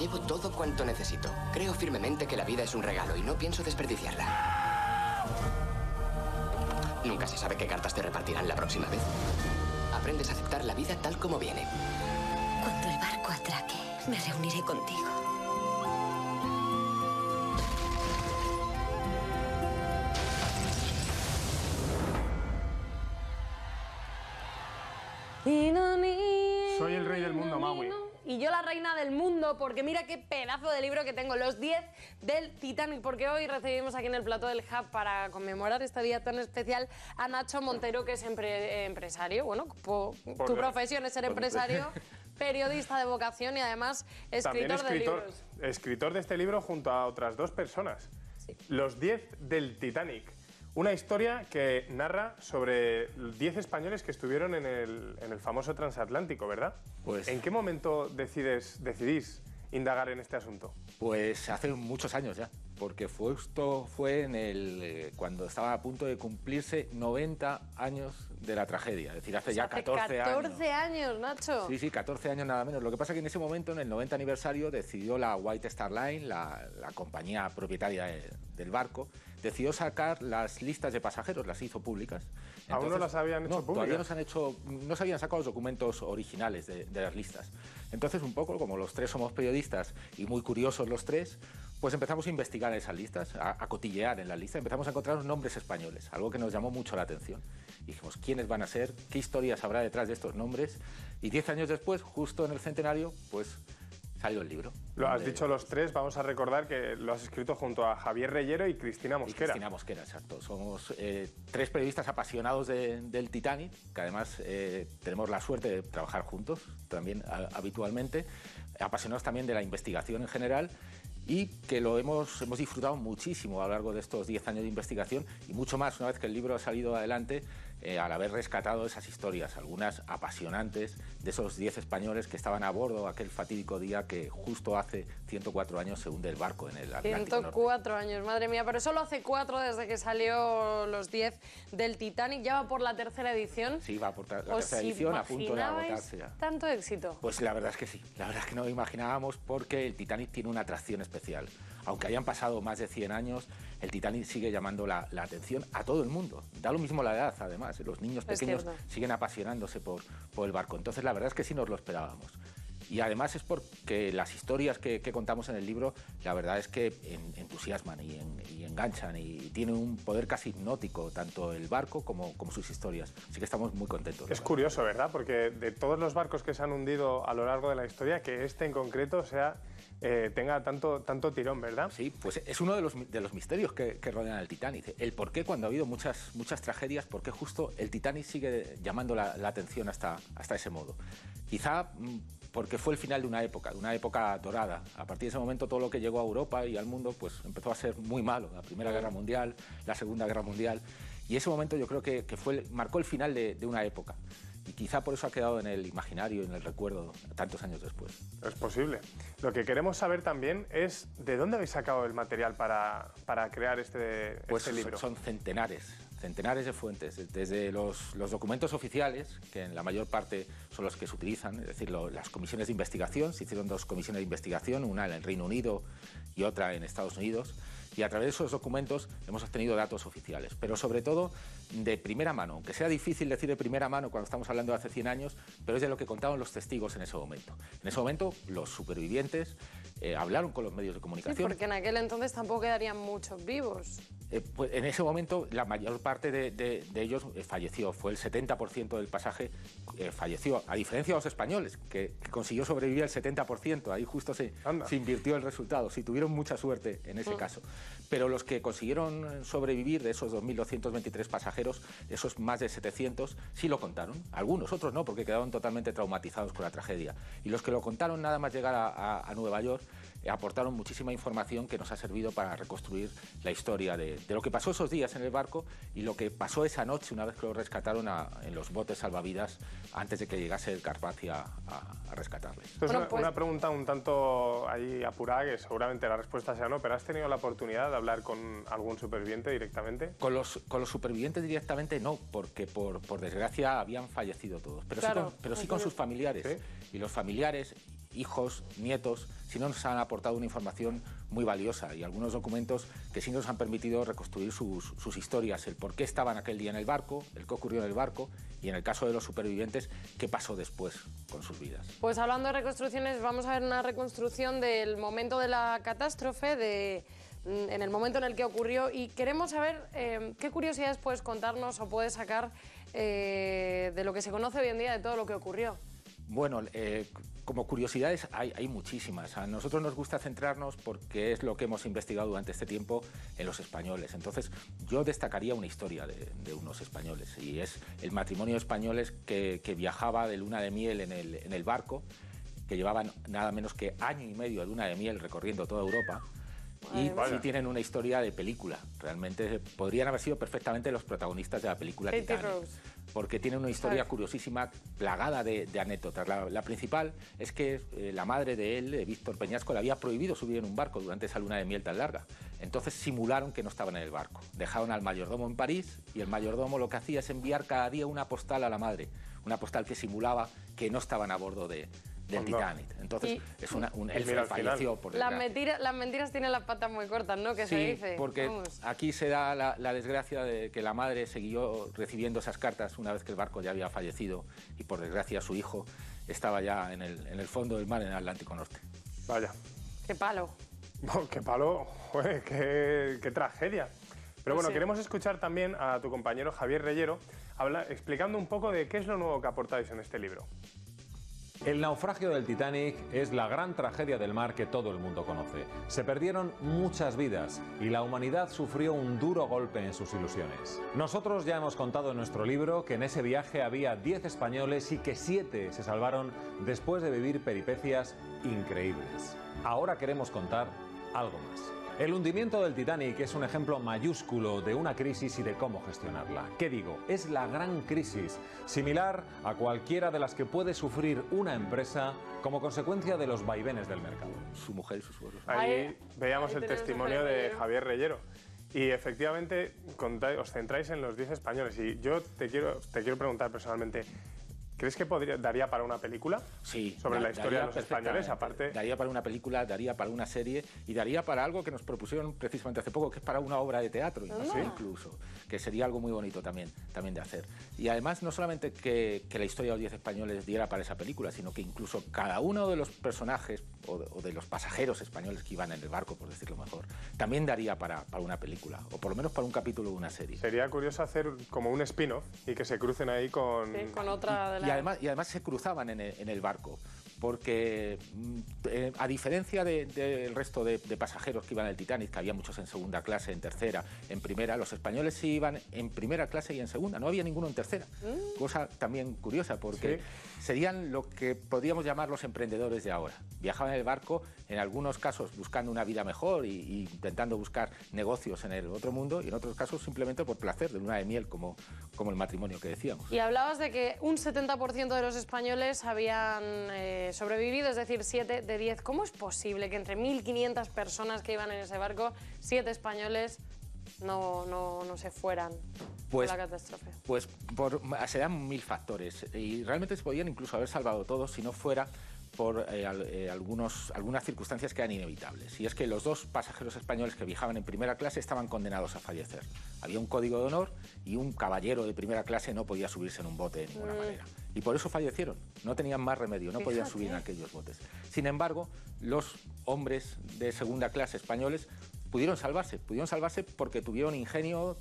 Llevo todo cuanto necesito. Creo firmemente que la vida es un regalo y no pienso desperdiciarla. Nunca se sabe qué cartas te repartirán la próxima vez. Aprendes a aceptar la vida tal como viene. Cuando el barco atraque, me reuniré contigo. Soy el rey del mundo, Maui. Y yo la reina del mundo, porque mira qué pedazo de libro que tengo, los 10 del Titanic, porque hoy recibimos aquí en el plató del Hub para conmemorar este día tan especial a Nacho Montero, que es empresario. Bueno, tu profesión es ser empresario, periodista de vocación y además escritor de libros. Escritor de este libro junto a otras 2 personas. Sí. Los 10 del Titanic. Una historia que narra sobre 10 españoles que estuvieron en el famoso transatlántico, ¿verdad? Pues, ¿en qué momento decidís indagar en este asunto? Pues hace muchos años ya, porque esto fue cuando estaba a punto de cumplirse 90 años de la tragedia, es decir, hace ya 14 años. 14 años, Nacho. Sí, 14 años nada menos. Lo que pasa es que en ese momento, en el 90 aniversario, decidió la White Star Line, la compañía propietaria del barco, decidió sacar las listas de pasajeros, las hizo públicas. Entonces, ¿aún no las habían hecho públicas? Todavía no se habían sacado los documentos originales de las listas. Entonces, un poco, como los 3 somos periodistas y muy curiosos los 3, pues empezamos a investigar esas listas, a cotillear en las listas, empezamos a encontrar nombres españoles, algo que nos llamó mucho la atención. Y dijimos, ¿quiénes van a ser? ¿Qué historias habrá detrás de estos nombres? Y 10 años después, justo en el centenario, pues salió el libro. Lo has dicho los 3, vamos a recordar que lo has escrito junto a Javier Reyero y Cristina Mosquera. Cristina Mosquera, exacto. Somos 3 periodistas apasionados del Titanic, que además tenemos la suerte de trabajar juntos también habitualmente, apasionados también de la investigación en general, y que lo hemos disfrutado muchísimo a lo largo de estos 10 años de investigación y mucho más una vez que el libro ha salido adelante, al haber rescatado esas historias, algunas apasionantes, de esos 10 españoles que estaban a bordo aquel fatídico día que justo hace 104 años se hunde el barco en el Atlántico 104 años, madre mía, pero solo hace 4 desde que salió los 10 del Titanic. ¿Ya va por la 3ª edición? Sí, va por la 3ª edición, a punto de agotarse ya. ¿Tanto éxito? Pues la verdad es que sí, la verdad es que no lo imaginábamos, porque el Titanic tiene una atracción especial. Aunque hayan pasado más de 100 años, el Titanic sigue llamando la atención a todo el mundo. Da lo mismo la edad, además. Los niños pequeños siguen apasionándose por el barco. Entonces, la verdad es que sí nos lo esperábamos. Y además es porque las historias que contamos en el libro, la verdad es que entusiasman y enganchan y tienen un poder casi hipnótico, tanto el barco como sus historias. Así que estamos muy contentos. Es curioso, ¿verdad? Porque de todos los barcos que se han hundido a lo largo de la historia, que este en concreto tenga tanto tirón, ¿verdad? Sí, pues es uno de los misterios que rodean al Titanic. El por qué, cuando ha habido muchas tragedias, por qué justo el Titanic sigue llamando la atención hasta ese modo. Quizá porque fue el final de una época dorada. A partir de ese momento todo lo que llegó a Europa y al mundo pues empezó a ser muy malo. La Primera Guerra Mundial, la Segunda Guerra Mundial. Y ese momento yo creo que marcó el final de una época. Y quizá por eso ha quedado en el imaginario y en el recuerdo tantos años después. Es posible. Lo que queremos saber también es de dónde habéis sacado el material para crear este libro. Son centenares de fuentes, desde los documentos oficiales, que en la mayor parte son los que se utilizan, es decir, las comisiones de investigación. Se hicieron 2 comisiones de investigación, una en el Reino Unido y otra en Estados Unidos. Y a través de esos documentos hemos obtenido datos oficiales, pero sobre todo de primera mano, aunque sea difícil decir de primera mano cuando estamos hablando de hace 100 años, pero es de lo que contaban los testigos en ese momento. En ese momento los supervivientes hablaron con los medios de comunicación. Sí, porque en aquel entonces tampoco quedarían muchos vivos. Pues en ese momento la mayor parte de ellos falleció, fue el 70% del pasaje falleció, a diferencia de los españoles, que consiguió sobrevivir el 70%, ahí justo se invirtió el resultado, sí, tuvieron mucha suerte en ese caso. Pero los que consiguieron sobrevivir, de esos 2.223 pasajeros, esos más de 700, sí lo contaron, algunos, otros no, porque quedaron totalmente traumatizados con la tragedia. Y los que lo contaron nada más llegar a Nueva York, aportaron muchísima información que nos ha servido para reconstruir la historia de lo que pasó esos días en el barco y lo que pasó esa noche una vez que lo rescataron en los botes salvavidas antes de que llegase el Carpathia a rescatarles. Esto es una pregunta un tanto ahí apurada, que seguramente la respuesta sea no, pero ¿has tenido la oportunidad de hablar con algún superviviente directamente? Con los supervivientes directamente no, porque por desgracia habían fallecido todos, pero sí con sus familiares. ¿Sí? Y los familiares hijos, nietos, sí nos han aportado una información muy valiosa y algunos documentos que sí nos han permitido reconstruir sus historias, el por qué estaban aquel día en el barco, el qué ocurrió en el barco y en el caso de los supervivientes, qué pasó después con sus vidas. Pues hablando de reconstrucciones, vamos a ver una reconstrucción del momento de la catástrofe, en el momento en el que ocurrió, y queremos saber qué curiosidades puedes contarnos o puedes sacar de lo que se conoce hoy en día de todo lo que ocurrió. Bueno, como curiosidades hay muchísimas. A nosotros nos gusta centrarnos porque es lo que hemos investigado durante este tiempo en los españoles. Entonces, yo destacaría una historia de unos españoles, y es el matrimonio de españoles que viajaba de luna de miel en el barco, que llevaban nada menos que año y medio de luna de miel recorriendo toda Europa. Y sí tienen una historia de película. Realmente podrían haber sido perfectamente los protagonistas de la película Titanic, porque tienen una historia curiosísima, plagada de anécdotas. La principal es que la madre de él, Víctor Peñasco, le había prohibido subir en un barco durante esa luna de miel tan larga. Entonces simularon que no estaban en el barco. Dejaron al mayordomo en París y el mayordomo lo que hacía es enviar cada día una postal a la madre, una postal que simulaba que no estaban a bordo del Titanic. Entonces, él falleció por desgracia. Las mentiras tienen las patas muy cortas, ¿no? Que se dice. Porque aquí se da la desgracia de que la madre siguió recibiendo esas cartas una vez que el barco ya había fallecido y por desgracia su hijo estaba ya en el fondo del mar, en el Atlántico Norte. Vaya. ¡Qué palo! Oh, ¡qué palo! Joder, qué tragedia! Pero bueno, queremos escuchar también a tu compañero Javier Reyero explicando un poco de qué es lo nuevo que aportáis en este libro. El naufragio del Titanic es la gran tragedia del mar que todo el mundo conoce. Se perdieron muchas vidas y la humanidad sufrió un duro golpe en sus ilusiones. Nosotros ya hemos contado en nuestro libro que en ese viaje había 10 españoles y que 7 se salvaron después de vivir peripecias increíbles. Ahora queremos contar algo más. El hundimiento del Titanic es un ejemplo mayúsculo de una crisis y de cómo gestionarla. ¿Qué digo? Es la gran crisis, similar a cualquiera de las que puede sufrir una empresa como consecuencia de los vaivenes del mercado. Su mujer y sus suegros. Ahí veíamos el testimonio de Javier Reyero. Y efectivamente os centráis en los 10 españoles. Y yo te quiero preguntar personalmente, ¿crees que daría para una película? Sí. Sobre la historia de los españoles, aparte. Daría para una película, daría para una serie y daría para algo que nos propusieron precisamente hace poco, que es para una obra de teatro, incluso, que sería algo muy bonito también de hacer. Y además, no solamente que la historia de los 10 españoles diera para esa película, sino que incluso cada uno de los personajes o de los pasajeros españoles que iban en el barco, por decirlo mejor, también daría para una película, o por lo menos para un capítulo de una serie. Sería curioso hacer como un spin-off y que se crucen ahí con otra de las... Y además se cruzaban en el barco, porque a diferencia del resto de pasajeros que iban en el Titanic, que había muchos en segunda clase, en tercera, en primera, los españoles sí iban en primera clase y en segunda, no había ninguno en tercera. Cosa también curiosa, porque serían lo que podríamos llamar los emprendedores de ahora. Viajaban en el barco, en algunos casos buscando una vida mejor e intentando buscar negocios en el otro mundo, y en otros casos simplemente por placer, de luna de miel, como el matrimonio que decíamos. Y hablabas de que un 70% de los españoles habían sobrevivido, es decir, 7 de 10. ¿Cómo es posible que entre 1.500 personas que iban en ese barco, 7 españoles no se fueran por la catástrofe? Pues se dan 1000 factores y realmente se podían incluso haber salvado todos si no fuera por algunas circunstancias que eran inevitables. Y es que los 2 pasajeros españoles que viajaban en primera clase estaban condenados a fallecer. Había un código de honor y un caballero de primera clase no podía subirse en un bote de ninguna manera. Y por eso fallecieron. No tenían más remedio, no podían subir en aquellos botes. Sin embargo, los hombres de segunda clase españoles pudieron salvarse porque tuvieron ingenio,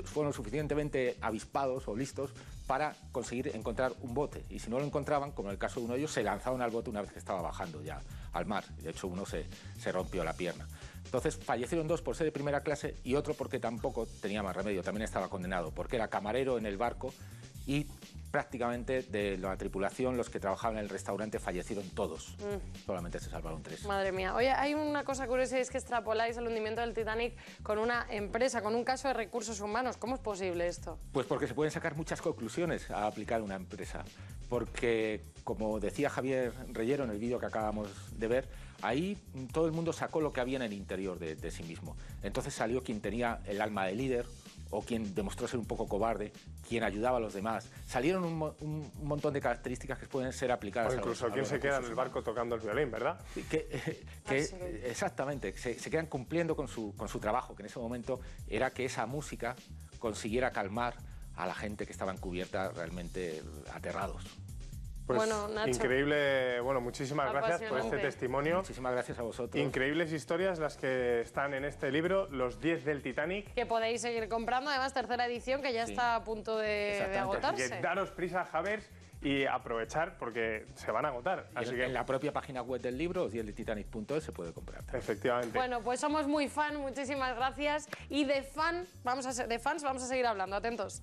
fueron suficientemente avispados o listos para conseguir encontrar un bote. Y si no lo encontraban, como en el caso de uno de ellos, se lanzaron al bote una vez que estaba bajando ya al mar. De hecho, uno se rompió la pierna. Entonces, fallecieron 2 por ser de primera clase y otro porque tampoco tenía más remedio, también estaba condenado, porque era camarero en el barco y prácticamente de la tripulación, los que trabajaban en el restaurante fallecieron todos. Solamente se salvaron 3. Madre mía. Oye, hay una cosa curiosa, y es que extrapoláis el hundimiento del Titanic con una empresa, con un caso de recursos humanos. ¿Cómo es posible esto? Pues porque se pueden sacar muchas conclusiones a aplicar una empresa. Porque, como decía Javier Reyero en el vídeo que acabamos de ver, ahí todo el mundo sacó lo que había en el interior de sí mismo. Entonces salió quien tenía el alma de líder, o quien demostró ser un poco cobarde, quien ayudaba a los demás. Salieron un montón de características que pueden ser aplicadas o incluso quien se queda en el barco tocando el violín, ¿verdad? Exactamente, se quedan cumpliendo con su trabajo, que en ese momento era que esa música consiguiera calmar a la gente que estaba encubierta realmente aterrados. Pues bueno, Nacho, increíble, bueno, muchísimas gracias por este testimonio. Muchísimas gracias a vosotros. Increíbles historias las que están en este libro, Los 10 del Titanic. Que podéis seguir comprando, además tercera edición que ya está a punto de agotarse. Así que daros prisa, Javers, y aprovechar porque se van a agotar. Así que en la propia página web del libro, los10deltitanic.es, se puede comprar. Efectivamente. Bueno, pues somos muy fan, muchísimas gracias. Y de fans vamos a seguir hablando, atentos.